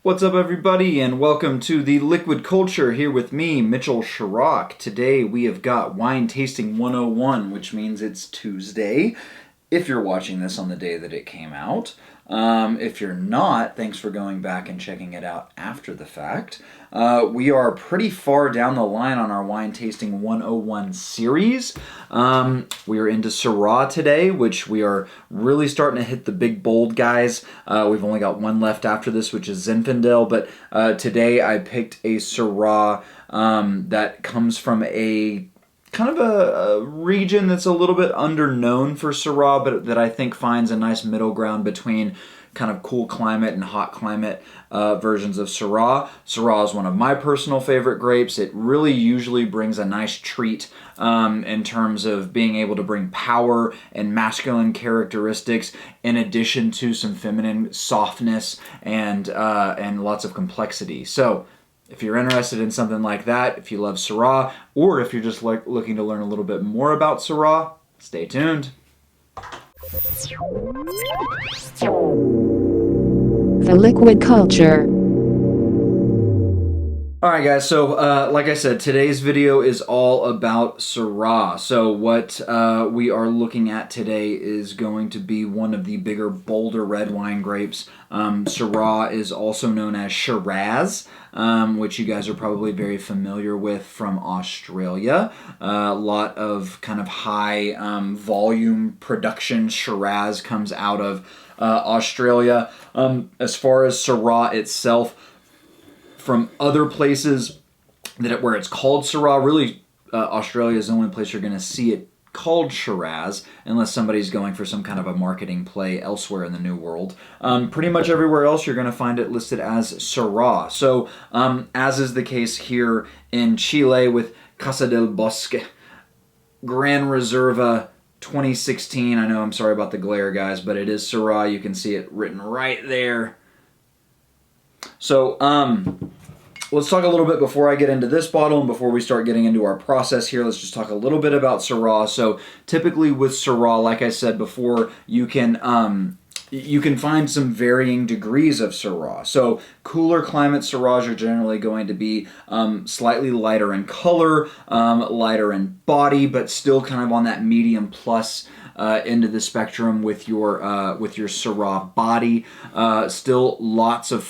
What's up, everybody, and welcome to the Liquid Culture here with me, Mitchell Syrah. Today we have got Wine Tasting 101, which means it's Tuesday, if you're watching this on the day that it came out. If you're not, thanks for going back and checking it out after the fact. We are pretty far down the line on our Wine Tasting 101 series. We are into Syrah today, which we are really starting to hit the big bold guys. We've only got one left after this, which is Zinfandel, but today I picked a Syrah that comes from a kind of a region that's a little bit underknown for Syrah, but that I think finds a nice middle ground between kind of cool climate and hot climate versions of Syrah. Syrah is one of my personal favorite grapes. It really usually brings a nice treat in terms of being able to bring power and masculine characteristics in addition to some feminine softness and lots of complexity. So if you're interested in something like that, if you love Syrah, or if you're just looking to learn a little bit more about Syrah, stay tuned. The Liquid Culture. Alright guys, so like I said, today's video is all about Syrah. So what we are looking at today is going to be one of the bigger, bolder red wine grapes. Syrah is also known as Shiraz, which you guys are probably very familiar with from Australia. A lot of kind of high volume production Shiraz comes out of Australia. As far as Syrah itself, from other places where it's called Syrah, really Australia is the only place you're going to see it called Shiraz, unless somebody's going for some kind of a marketing play elsewhere in the New World. Pretty much everywhere else you're going to find it listed as Syrah. So as is the case here in Chile with Casa del Bosque, Gran Reserva 2016. I know, I'm sorry about the glare, guys, but it is Syrah. You can see it written right there. So, let's talk a little bit before I get into this bottle and before we start getting into our process here. Let's just talk a little bit about Syrah. So, typically with Syrah, like I said before, you can find some varying degrees of Syrah. So, cooler climate Syrahs are generally going to be slightly lighter in color, lighter in body, but still kind of on that medium plus into the spectrum with your Syrah body. Still lots of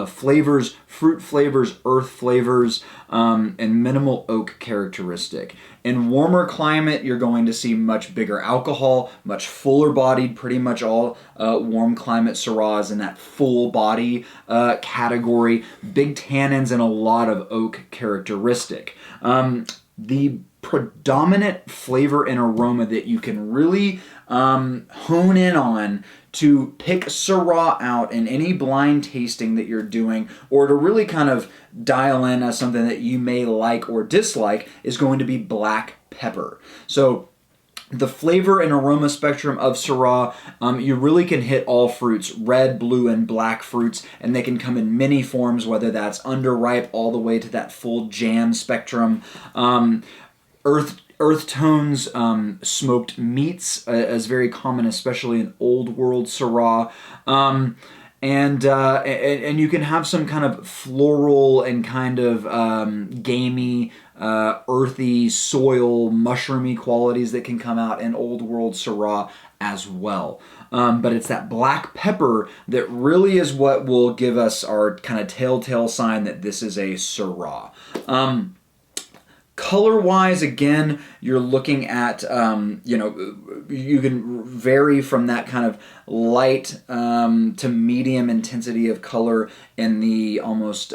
flavors, fruit flavors, earth flavors, and minimal oak characteristic. In warmer climate, you're going to see much bigger alcohol, much fuller bodied. Pretty much all warm climate Syrahs in that full body category. Big tannins and a lot of oak characteristic. The predominant flavor and aroma that you can really hone in on to pick Syrah out in any blind tasting that you're doing, or to really kind of dial in as something that you may like or dislike, is going to be black pepper. So the flavor and aroma spectrum of Syrah, you really can hit all fruits, red, blue, and black fruits, and they can come in many forms, whether that's underripe all the way to that full jam spectrum. Earth tones, smoked meats is very common, especially in Old World Syrah. And you can have some kind of floral and kind of gamey, earthy, soil, mushroomy qualities that can come out in Old World Syrah as well. But it's that black pepper that really is what will give us our kind of telltale sign that this is a Syrah. Color-wise, again, you're looking at, you can vary from that kind of light to medium intensity of color in the almost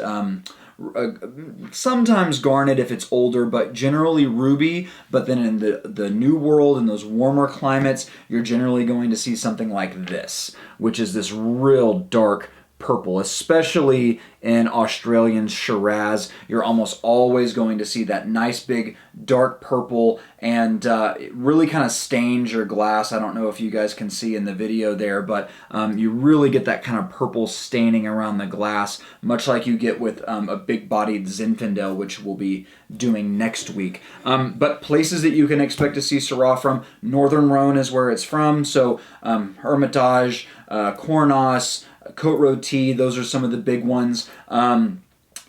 sometimes garnet if it's older, but generally ruby. But then in the New World, in those warmer climates, you're generally going to see something like this, which is this real dark purple. Especially in Australian Shiraz, you're almost always going to see that nice big dark purple, and it really kind of stains your glass. I don't know if you guys can see in the video there, but you really get that kind of purple staining around the glass, much like you get with a big-bodied Zinfandel, which we'll be doing next week. But places that you can expect to see Syrah from, Northern Rhone is where it's from, so Hermitage, Cornas, Coat Road Tea. Those are some of the big ones.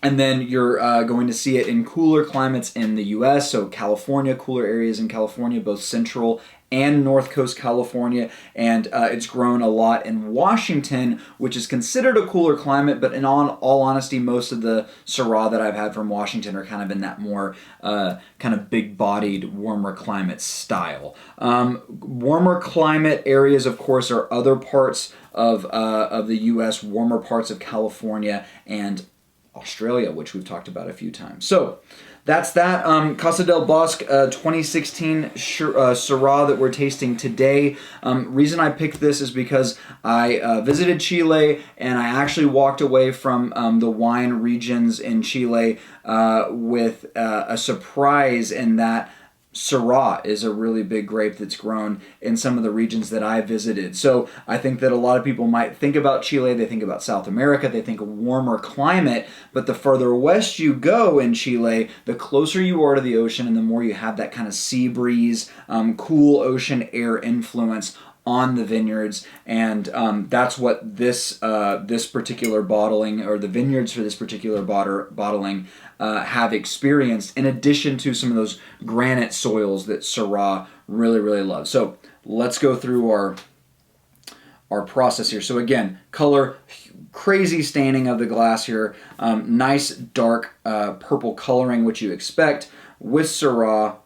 And then you're going to see it in cooler climates in the U.S., so California, cooler areas in California, both central and North Coast California, and it's grown a lot in Washington, which is considered a cooler climate, but in all honesty, most of the Syrah that I've had from Washington are kind of in that more kind of big-bodied, warmer climate style. Warmer climate areas, of course, are other parts of the U.S., warmer parts of California, and Australia, which we've talked about a few times. So that's that. Casa del Bosque 2016 Syrah that we're tasting today. Reason I picked this is because I visited Chile, and I actually walked away from the wine regions in Chile with a surprise in that Syrah is a really big grape that's grown in some of the regions that I visited. So I think that a lot of people might think about Chile, they think about South America, they think a warmer climate, but the further west you go in Chile, the closer you are to the ocean and the more you have that kind of sea breeze, cool ocean air influence on the vineyards, and that's what this particular bottling, or the vineyards for this particular bottling, have experienced, in addition to some of those granite soils that Syrah really, really loves. So let's go through our process here. So again, color, crazy staining of the glass here, nice dark purple coloring, which you expect with Syrah.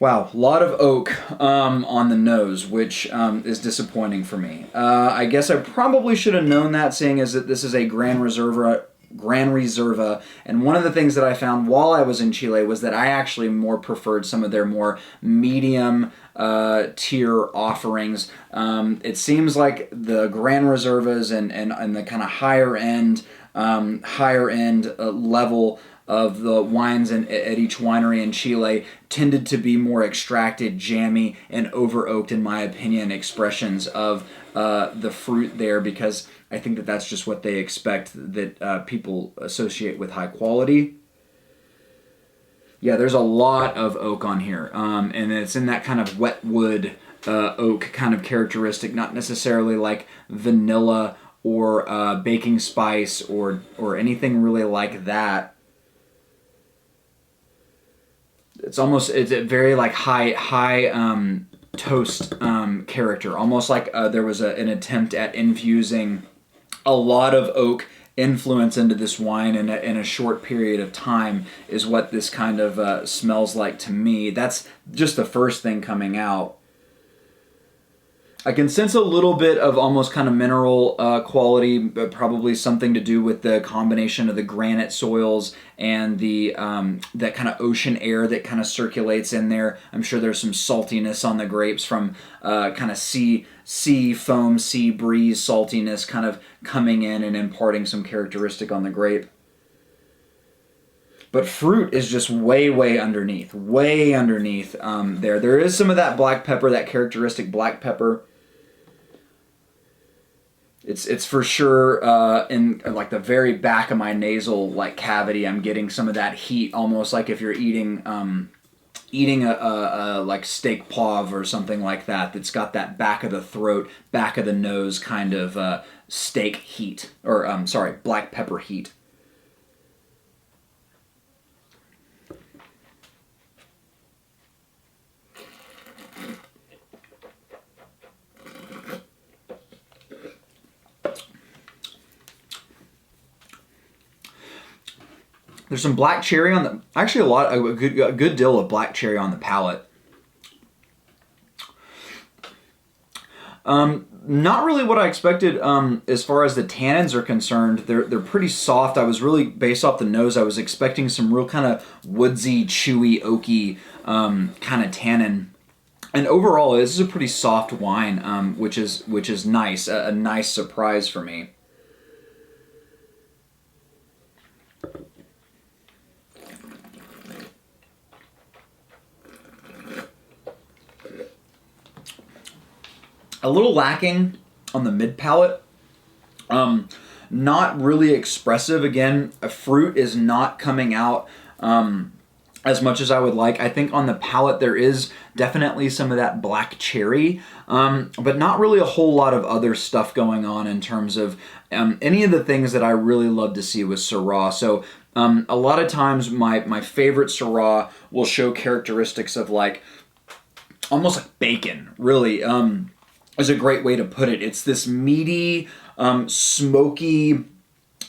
Wow, a lot of oak on the nose, which is disappointing for me. I guess I probably should have known that, seeing as that this is a Gran Reserva, and one of the things that I found while I was in Chile was that I actually more preferred some of their more medium tier offerings. It seems like the Gran Reservas and the kind of higher end level of the wines at each winery in Chile tended to be more extracted, jammy, and over-oaked, in my opinion, expressions of the fruit there, because I think that that's just what they expect that people associate with high quality. Yeah, there's a lot of oak on here, and it's in that kind of wet wood oak kind of characteristic, not necessarily like vanilla or baking spice or anything really like that. It's a very like high toast character, almost like there was an attempt at infusing a lot of oak influence into this wine in a short period of time, is what this kind of smells like to me. That's just the first thing coming out. I can sense a little bit of almost kind of mineral quality, but probably something to do with the combination of the granite soils and the that kind of ocean air that kind of circulates in there. I'm sure there's some saltiness on the grapes from kind of sea foam, sea breeze saltiness kind of coming in and imparting some characteristic on the grape. But fruit is just way underneath there. There is some of that black pepper, that characteristic black pepper. It's for sure in like the very back of my nasal like cavity. I'm getting some of that heat, almost like if you're eating a like steak pav or something like that. That's got that back of the throat, back of the nose kind of steak heat, or black pepper heat. There's some black cherry on the, actually a good deal of black cherry on the palate. Not really what I expected as far as the tannins are concerned. They're pretty soft. I was really, based off the nose, I was expecting some real kind of woodsy, chewy, oaky kind of tannin. And overall, this is a pretty soft wine, which is nice, a nice surprise for me. A little lacking on the mid palate. Not really expressive. Again, a fruit is not coming out as much as I would like. I think on the palate there is definitely some of that black cherry, but not really a whole lot of other stuff going on in terms of any of the things that I really love to see with Syrah. So a lot of times my favorite Syrah will show characteristics of like almost like bacon, really, is a great way to put it. It's this meaty, smoky,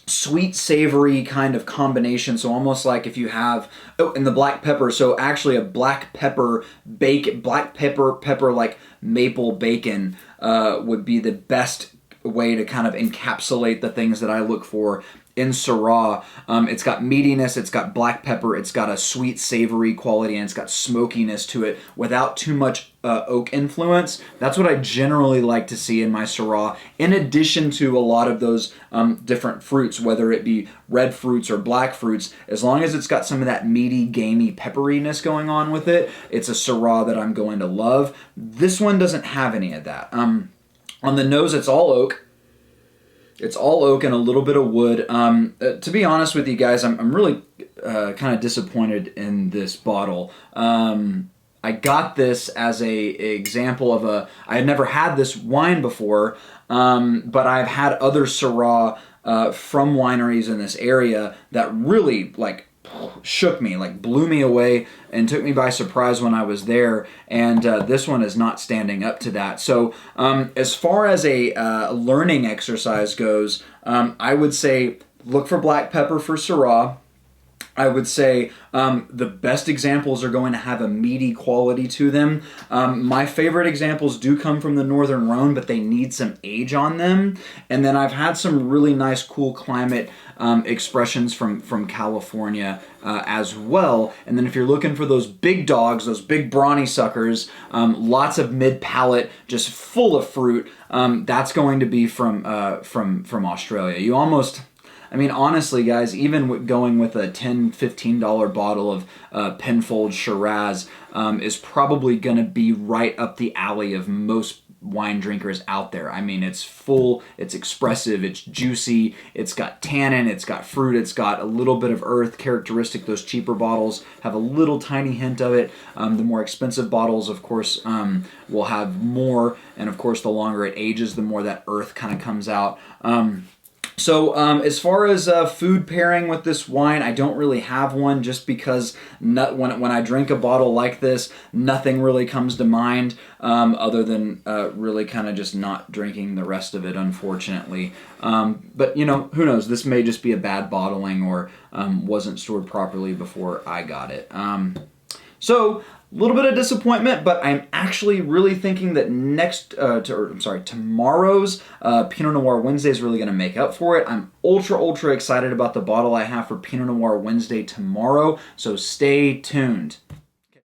sweet savory kind of combination. So almost like if you have, oh, and the black pepper, so actually a black pepper pepper like maple bacon would be the best way to kind of encapsulate the things that I look for in Syrah. It's got meatiness, it's got black pepper, it's got a sweet savory quality, and it's got smokiness to it without too much oak influence. That's what I generally like to see in my Syrah, in addition to a lot of those different fruits, whether it be red fruits or black fruits. As long as it's got some of that meaty, gamey pepperiness going on with it, it's a Syrah that I'm going to love. This one doesn't have any of that. On the nose, it's all oak. It's all oak and a little bit of wood. To be honest with you guys, I'm really kind of disappointed in this bottle. I got this as a example of I had never had this wine before, but I've had other Syrah from wineries in this area that really like shook me, like blew me away and took me by surprise when I was there, and this one is not standing up to that. So as far as a learning exercise goes, I would say look for black pepper for Syrah. I would say the best examples are going to have a meaty quality to them. My favorite examples do come from the Northern Rhone, but they need some age on them. And then I've had some really nice, cool climate expressions from California as well. And then if you're looking for those big dogs, those big brawny suckers, lots of mid-palate, just full of fruit, that's going to be from Australia. You almost... I mean, honestly, guys, even going with a $10, $15 bottle of Penfold Shiraz is probably going to be right up the alley of most wine drinkers out there. I mean, it's full, it's expressive, it's juicy, it's got tannin, it's got fruit, it's got a little bit of earth characteristic. Those cheaper bottles have a little tiny hint of it. The more expensive bottles, of course, will have more, and of course, the longer it ages, the more that earth kind of comes out. So as far as food pairing with this wine, I don't really have one, just because when I drink a bottle like this, nothing really comes to mind other than really kind of just not drinking the rest of it, unfortunately. But, you know, who knows? This may just be a bad bottling or wasn't stored properly before I got it. So a little bit of disappointment, but I'm actually really thinking that tomorrow's Pinot Noir Wednesday is really going to make up for it. I'm ultra excited about the bottle I have for Pinot Noir Wednesday tomorrow, so stay tuned.